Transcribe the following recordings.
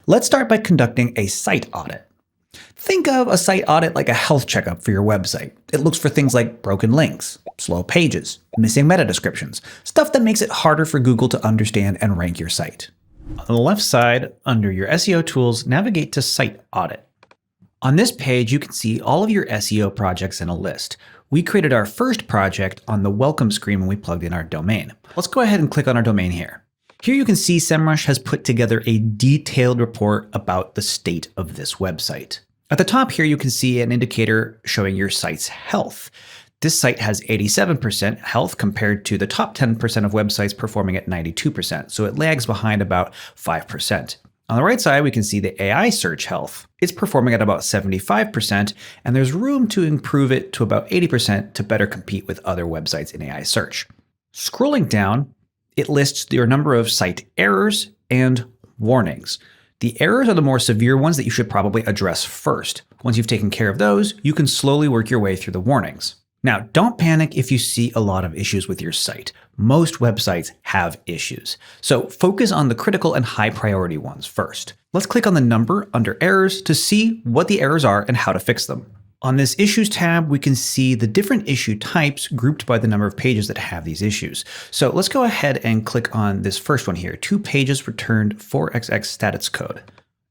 Let's start by conducting a site audit. Think of a site audit like a health checkup for your website. It looks for things like broken links, slow pages, missing meta descriptions, stuff that makes it harder for Google to understand and rank your site. On the left side, under your SEO tools, navigate to Site Audit. On this page, you can see all of your SEO projects in a list. We created our first project on the welcome screen when we plugged in our domain. Let's go ahead and click on our domain here. Here you can see Semrush has put together a detailed report about the state of this website. At the top here, you can see an indicator showing your site's health. This site has 87% health compared to the top 10% of websites performing at 92%, so it lags behind about 5%. On the right side, we can see the AI search health. It's performing at about 75%, and there's room to improve it to about 80% to better compete with other websites in AI search. Scrolling down, it lists your number of site errors and warnings. The errors are the more severe ones that you should probably address first. Once you've taken care of those, you can slowly work your way through the warnings. Now, don't panic if you see a lot of issues with your site. Most websites have issues. So focus on the critical and high priority ones first. Let's click on the number under errors to see what the errors are and how to fix them. On this Issues tab, we can see the different issue types grouped by the number of pages that have these issues. So let's go ahead and click on this first one here, 2 pages returned 4xx status code.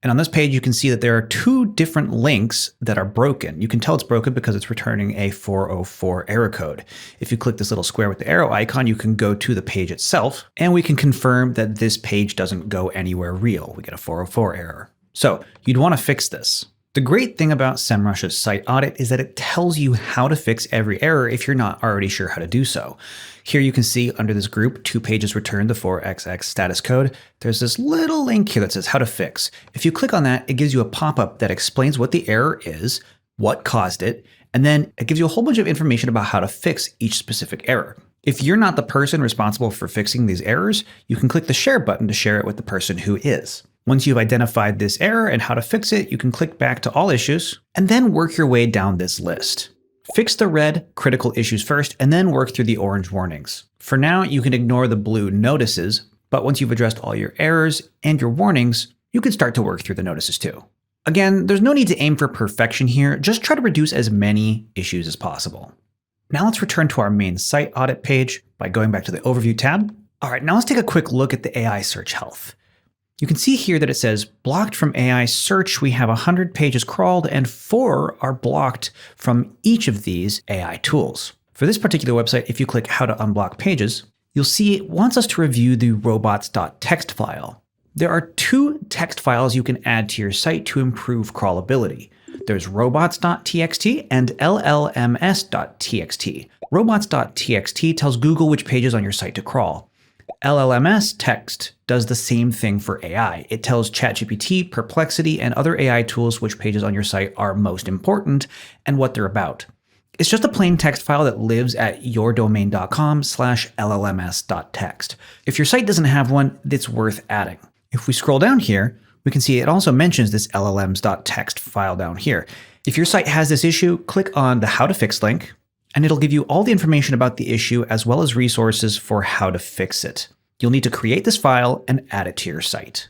And on this page, you can see that there are 2 different links that are broken. You can tell it's broken because it's returning a 404 error code. If you click this little square with the arrow icon, you can go to the page itself, and we can confirm that this page doesn't go anywhere real. We get a 404 error. So you'd want to fix this. The great thing about Semrush's site audit is that it tells you how to fix every error if you're not already sure how to do so. Here you can see under this group, 2 pages returned the 4xx status code. There's this little link here that says how to fix. If you click on that, it gives you a pop-up that explains what the error is, what caused it, and then it gives you a whole bunch of information about how to fix each specific error. If you're not the person responsible for fixing these errors, you can click the share button to share it with the person who is. Once you've identified this error and how to fix it, you can click back to all issues and then work your way down this list. Fix the red critical issues first and then work through the orange warnings. For now, you can ignore the blue notices, but once you've addressed all your errors and your warnings, you can start to work through the notices too. Again, there's no need to aim for perfection here, just try to reduce as many issues as possible. Now let's return to our main site audit page by going back to the overview tab. All right, now let's take a quick look at the AI search health. You can see here that it says blocked from AI search. We have 100 pages crawled and 4 are blocked from each of these AI tools. For this particular website, if you click how to unblock pages, you'll see it wants us to review the robots.txt file. There are 2 text files you can add to your site to improve crawlability. There's robots.txt and llms.txt. Robots.txt tells Google which pages on your site to crawl. LLMS text does the same thing for AI. It tells ChatGPT, Perplexity, and other AI tools which pages on your site are most important and what they're about. It's just a plain text file that lives at yourdomain.com/llms.txt. If your site doesn't have one, it's worth adding. If we scroll down here, we can see it also mentions this llms.txt file down here. If your site has this issue, click on the How to Fix link, and it'll give you all the information about the issue as well as resources for how to fix it. You'll need to create this file and add it to your site.